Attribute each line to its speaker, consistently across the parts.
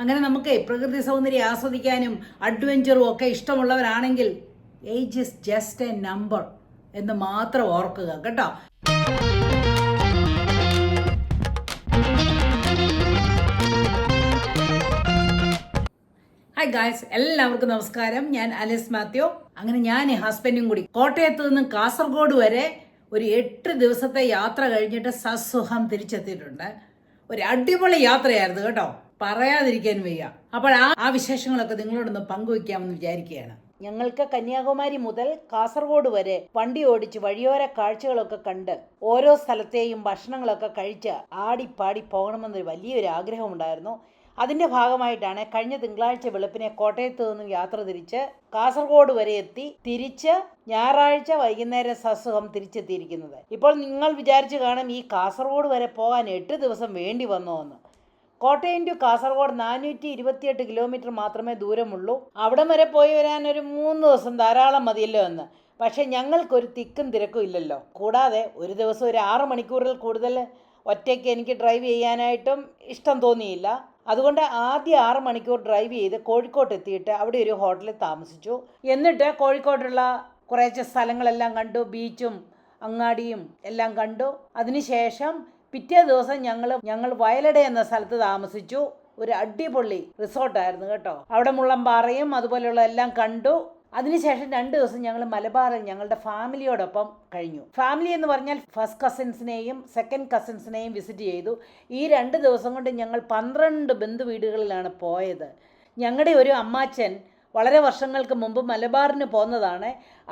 Speaker 1: അങ്ങനെ നമുക്ക് പ്രകൃതി സൗന്ദര്യം ആസ്വദിക്കാനും അഡ്വഞ്ചറും ഒക്കെ ഇഷ്ടമുള്ളവരാണെങ്കിൽ age is just a number എന്ന് മാത്രം ഓർക്കുക കേട്ടോ. ഹായ് ഗായ്സ്, എല്ലാവർക്കും നമസ്കാരം. ഞാൻ അലിസ് മാത്യു. അങ്ങനെ ഞാൻ ഹസ്ബൻഡും കൂടി കോട്ടയത്ത് നിന്നും കാസർഗോഡ് വരെ ഒരു 8 ദിവസത്തെ യാത്ര കഴിഞ്ഞിട്ട് സസുഖം തിരിച്ചെത്തിയിട്ടുണ്ട്. ഒരു അടിപൊളി യാത്രയായിരുന്നു കേട്ടോ, പറയാതിരിക്കാൻ വയ്യ. അപ്പോൾ ആ വിശേഷങ്ങളൊക്കെ നിങ്ങളോടൊന്ന് പങ്കുവയ്ക്കാമെന്ന് വിചാരിക്കുകയാണ്. ഞങ്ങൾക്ക് കന്യാകുമാരി മുതൽ കാസർഗോഡ് വരെ വണ്ടി ഓടിച്ച് വഴിയോര കാഴ്ചകളൊക്കെ കണ്ട് ഓരോ സ്ഥലത്തെയും ഭക്ഷണങ്ങളൊക്കെ കഴിച്ച് ആടിപ്പാടി പോകണമെന്നൊരു വലിയൊരു ആഗ്രഹമുണ്ടായിരുന്നു. അതിൻ്റെ ഭാഗമായിട്ടാണ് കഴിഞ്ഞ തിങ്കളാഴ്ച വെളുപ്പിനെ കോട്ടയത്ത് നിന്നും യാത്ര തിരിച്ച് കാസർഗോഡ് വരെ എത്തി തിരിച്ച് ഞായറാഴ്ച വൈകുന്നേരം സസുഖം തിരിച്ചെത്തിയിരിക്കുന്നത്. ഇപ്പോൾ നിങ്ങൾ വിചാരിച്ചു കാണും ഈ കാസർഗോഡ് വരെ പോകാൻ 8 ദിവസം വേണ്ടി വന്നോ എന്ന്. കോട്ടയം ടു കാസർഗോഡ് 428 കിലോമീറ്റർ മാത്രമേ ദൂരമുള്ളൂ. അവിടം വരെ പോയി വരാൻ ഒരു 3 ദിവസം ധാരാളം മതിയല്ലോ എന്ന്. പക്ഷേ ഞങ്ങൾക്കൊരു തിക്കും തിരക്കും ഇല്ലല്ലോ. കൂടാതെ ഒരു ദിവസം ഒരു 6 മണിക്കൂറിൽ കൂടുതൽ ഒറ്റയ്ക്ക് എനിക്ക് ഡ്രൈവ് ചെയ്യാനായിട്ടും ഇഷ്ടം തോന്നിയില്ല. അതുകൊണ്ട് ആദ്യം 6 മണിക്കൂർ ഡ്രൈവ് ചെയ്ത് കോഴിക്കോട്ട് എത്തിയിട്ട് അവിടെ ഒരു ഹോട്ടലിൽ താമസിച്ചു. എന്നിട്ട് കോഴിക്കോട്ടുള്ള കുറച്ച് സ്ഥലങ്ങളെല്ലാം കണ്ടു, ബീച്ചും അങ്ങാടിയും എല്ലാം കണ്ടു. അതിനുശേഷം പിറ്റേ ദിവസം ഞങ്ങൾ വയലട എന്ന സ്ഥലത്ത് താമസിച്ചു. ഒരു അടിപൊളി റിസോർട്ടായിരുന്നു കേട്ടോ. അവിടെ മുള്ളംപാറയും അതുപോലെയുള്ള എല്ലാം കണ്ടു. അതിനുശേഷം 2 ദിവസം ഞങ്ങൾ മലബാറിൽ ഞങ്ങളുടെ ഫാമിലിയോടൊപ്പം കഴിഞ്ഞു. ഫാമിലി എന്ന് പറഞ്ഞാൽ ഫസ്റ്റ് കസിൻസിനെയും സെക്കൻഡ് കസിൻസിനെയും വിസിറ്റ് ചെയ്തു. ഈ 2 ദിവസം കൊണ്ട് ഞങ്ങൾ 12 ബന്ധു വീടുകളിലാണ് പോയത്. ഞങ്ങളുടെ ഒരു അമ്മാച്ചൻ വളരെ വർഷങ്ങൾക്ക് മുമ്പ് മലബാറിന് പോന്നതാണ്.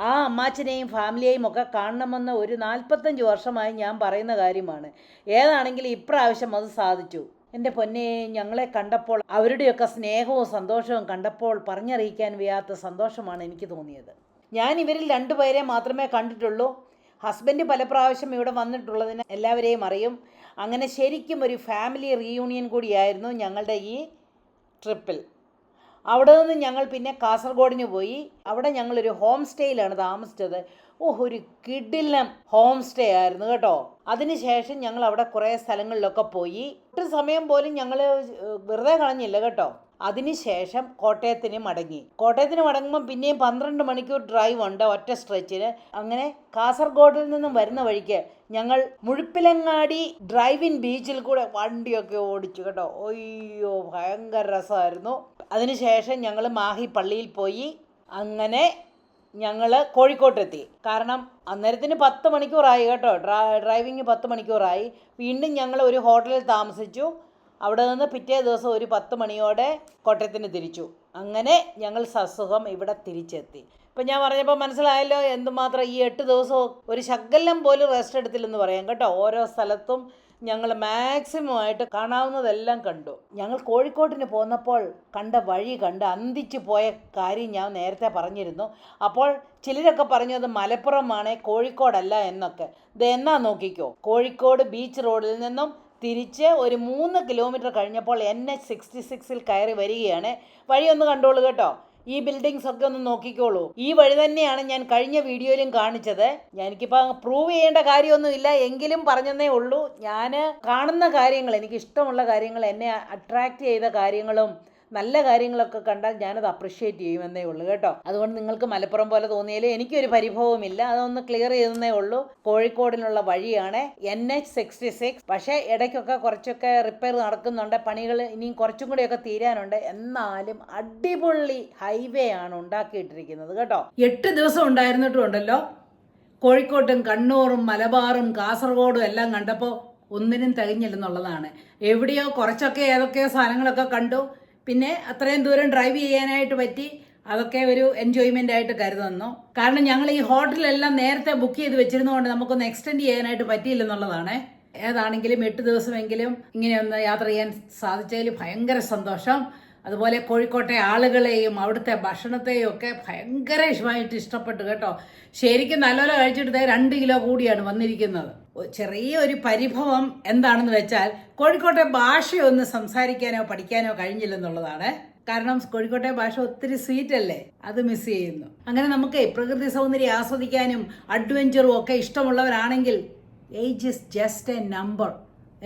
Speaker 1: ആ അമ്മാച്ചനെയും ഫാമിലിയെയും ഒക്കെ കാണണമെന്ന് ഒരു 45 വർഷമായി ഞാൻ പറയുന്ന കാര്യമാണ്. ഏതാണെങ്കിലും ഇപ്രാവശ്യം അത് സാധിച്ചു. എൻ്റെ പൊന്നെ, ഞങ്ങളെ കണ്ടപ്പോൾ അവരുടെയൊക്കെ സ്നേഹവും സന്തോഷവും കണ്ടപ്പോൾ പറഞ്ഞറിയിക്കാൻ വയ്യാത്ത സന്തോഷമാണ് എനിക്ക് തോന്നിയത്. ഞാൻ ഇവരിൽ 2 പേരെ മാത്രമേ കണ്ടിട്ടുള്ളൂ. ഹസ്ബൻഡ് പല പ്രാവശ്യം ഇവിടെ വന്നിട്ടുള്ളതിന് എല്ലാവരെയും അറിയും. അങ്ങനെ ശരിക്കും ഒരു ഫാമിലി റീയൂണിയൻ കൂടിയായിരുന്നു ഞങ്ങളുടെ ഈ ട്രിപ്പിൽ. അവിടെ നിന്ന് ഞങ്ങൾ പിന്നെ കാസർഗോഡിന് പോയി. അവിടെ ഞങ്ങളൊരു ഹോം സ്റ്റേയിലാണ് താമസിച്ചത്. ഒരു കിടിലം ഹോം സ്റ്റേ ആയിരുന്നു കേട്ടോ. അതിനുശേഷം ഞങ്ങൾ അവിടെ കുറേ സ്ഥലങ്ങളിലൊക്കെ പോയി. ഒട്ടും സമയം പോലും ഞങ്ങൾ വെറുതെ കളഞ്ഞില്ല കേട്ടോ. അതിനുശേഷം കോട്ടയത്തിന് മടങ്ങുമ്പോൾ പിന്നെയും 12 മണിക്കൂർ ഡ്രൈവ് ഉണ്ട് ഒറ്റ സ്ട്രെച്ചിന്. അങ്ങനെ കാസർഗോഡിൽ നിന്നും വരുന്ന വഴിക്ക് ഞങ്ങൾ മുഴുപ്പിലങ്ങാടി ഡ്രൈവിൻ ബീച്ചിൽ കൂടെ വണ്ടിയൊക്കെ ഓടിച്ചു കേട്ടോ. അയ്യോ, ഭയങ്കര രസമായിരുന്നു. അതിനുശേഷം ഞങ്ങൾ മാഹി പള്ളിയിൽ പോയി. അങ്ങനെ ഞങ്ങൾ കോഴിക്കോട്ടെത്തി. കാരണം അന്നേരത്തിന് 10 മണിക്കൂറായി കേട്ടോ. ഡ്രൈവിങ് 10 മണിക്കൂറായി. വീണ്ടും ഞങ്ങൾ ഒരു ഹോട്ടലിൽ താമസിച്ചു. അവിടെ നിന്ന് പിറ്റേ ദിവസം ഒരു 10 മണിയോടെ കോട്ടയത്തിന് തിരിച്ചു. അങ്ങനെ ഞങ്ങൾ സസുഖം ഇവിടെ തിരിച്ചെത്തി. ഇപ്പം ഞാൻ പറഞ്ഞപ്പോൾ മനസ്സിലായല്ലോ എന്തുമാത്രം ഈ 8 ദിവസവും ഒരു ശകലം പോലും റെസ്റ്റ് എടുത്തില്ലെന്ന് പറയാം കേട്ടോ. ഓരോ സ്ഥലത്തും ഞങ്ങൾ മാക്സിമം ആയിട്ട് കാണാവുന്നതെല്ലാം കണ്ടു. ഞങ്ങൾ കോഴിക്കോട്ടിന് പോന്നപ്പോൾ കണ്ട വഴി കണ്ട് അന്തിച്ചു പോയ കാര്യം ഞാൻ നേരത്തെ പറഞ്ഞിരുന്നു. അപ്പോൾ ചിലരൊക്കെ പറഞ്ഞത് മലപ്പുറമാണ്, കോഴിക്കോടല്ല എന്നൊക്കെ. ഇത് എന്നാ നോക്കിക്കോ, കോഴിക്കോട് ബീച്ച് റോഡിൽ നിന്നും തിരിച്ച് ഒരു 3 കിലോമീറ്റർ കഴിഞ്ഞപ്പോൾ NH66 കയറി വരികയാണ്. വഴി ഒന്ന് കണ്ടോളൂ കേട്ടോ. ഈ ബിൽഡിങ്സ് ഒക്കെ ഒന്ന് നോക്കിക്കോളൂ. ഈ വഴി തന്നെയാണ് ഞാൻ കഴിഞ്ഞ വീഡിയോയിലും കാണിച്ചത്. എനിക്കിപ്പോൾ പ്രൂവ് ചെയ്യേണ്ട കാര്യമൊന്നുമില്ല, എങ്കിലും പറഞ്ഞതേ ഉള്ളൂ. ഞാൻ കാണുന്ന കാര്യങ്ങൾ, എനിക്ക് ഇഷ്ടമുള്ള കാര്യങ്ങൾ, എന്നെ അട്രാക്റ്റ് ചെയ്ത കാര്യങ്ങളും നല്ല കാര്യങ്ങളൊക്കെ കണ്ടാൽ ഞാനത് അപ്രിഷ്യേറ്റ് ചെയ്യുമെന്നേ ഉള്ളൂ കേട്ടോ. അതുകൊണ്ട് നിങ്ങൾക്ക് മലപ്പുറം പോലെ തോന്നിയാലും എനിക്കൊരു പരിഭവമില്ല. അതൊന്ന് ക്ലിയർ ചെയ്തേ ഉള്ളൂ. കോഴിക്കോടിനുള്ള വഴിയാണ് NH66. പക്ഷേ ഇടയ്ക്കൊക്കെ കുറച്ചൊക്കെ റിപ്പയർ നടക്കുന്നുണ്ട്, പണികൾ ഇനിയും കുറച്ചും കൂടിയൊക്കെ തീരാനുണ്ട്. എന്നാലും അടിപൊളി ഹൈവേ ആണ് ഉണ്ടാക്കിയിട്ടിരിക്കുന്നത് കേട്ടോ. 8 ദിവസം ഉണ്ടായിരുന്നിട്ടും ഉണ്ടല്ലോ, കോഴിക്കോട്ടും കണ്ണൂറും മലബാറും കാസർഗോഡും എല്ലാം കണ്ടപ്പോൾ ഒന്നിനും തികഞ്ഞില്ലെന്നുള്ളതാണ്. എവിടെയോ കുറച്ചൊക്കെ ഏതൊക്കെയോ സാധനങ്ങളൊക്കെ കണ്ടു. പിന്നെ അത്രയും ദൂരം ഡ്രൈവ് ചെയ്യാനായിട്ട് പറ്റി. അതൊക്കെ ഒരു എൻജോയ്മെൻ്റ് ആയിട്ട് കരുതുന്നു. കാരണം ഞങ്ങൾ ഈ ഹോട്ടലെല്ലാം നേരത്തെ ബുക്ക് ചെയ്ത് വെച്ചിരുന്നതുകൊണ്ട് നമുക്കൊന്ന് എക്സ്റ്റെൻഡ് ചെയ്യാനായിട്ട് പറ്റിയില്ലെന്നുള്ളതാണ്. ഏതാണെങ്കിലും 8 ദിവസമെങ്കിലും ഇങ്ങനെയൊന്ന് യാത്ര ചെയ്യാൻ സാധിച്ചതിൽ ഭയങ്കര സന്തോഷം. അതുപോലെ കോഴിക്കോട്ടെ ആളുകളെയും അവിടുത്തെ ഭക്ഷണത്തെയും ഒക്കെ ഭയങ്കരമായിട്ട് ഇഷ്ടപ്പെട്ടു കേട്ടോ. ശരിക്കും നല്ലപോലെ കഴിച്ചിട്ട് 2 കിലോ കൂടിയാണ് വന്നിരിക്കുന്നത്. ചെറിയൊരു പരിഭവം എന്താണെന്ന് വെച്ചാൽ കോഴിക്കോട്ടെ ഭാഷയൊന്ന് സംസാരിക്കാനോ പഠിക്കാനോ കഴിഞ്ഞില്ലെന്നുള്ളതാണ്. കാരണം കോഴിക്കോട്ടെ ഭാഷ ഒത്തിരി സ്വീറ്റ് അല്ലേ, അത് മിസ് ചെയ്യുന്നു. അങ്ങനെ നമുക്ക് പ്രകൃതി സൗന്ദര്യം ആസ്വദിക്കാനും അഡ്വഞ്ചറും ഒക്കെ ഇഷ്ടമുള്ളവരാണെങ്കിൽ age is just a number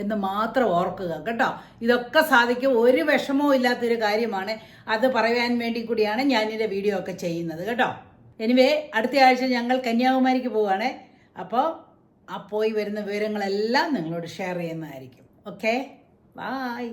Speaker 1: എന്ന് മാത്രം ഓർക്കുക കേട്ടോ. ഇതൊക്കെ സാധിക്കും, ഒരു വിഷമവും ഇല്ലാത്തൊരു കാര്യമാണ്. അത് പറയാൻ വേണ്ടി കൂടിയാണ് ഞാനിതിൻ്റെ വീഡിയോ ഒക്കെ ചെയ്യുന്നത് കേട്ടോ. എനിവേ, അടുത്ത ആഴ്ച ഞങ്ങൾ കന്യാകുമാരിക്ക് പോവുകയാണ്. അപ്പോൾ ആ പോയി വരുന്ന വിവരങ്ങളെല്ലാം നിങ്ങളോട് ഷെയർ ചെയ്യുന്നതായിരിക്കും. Okay, bye.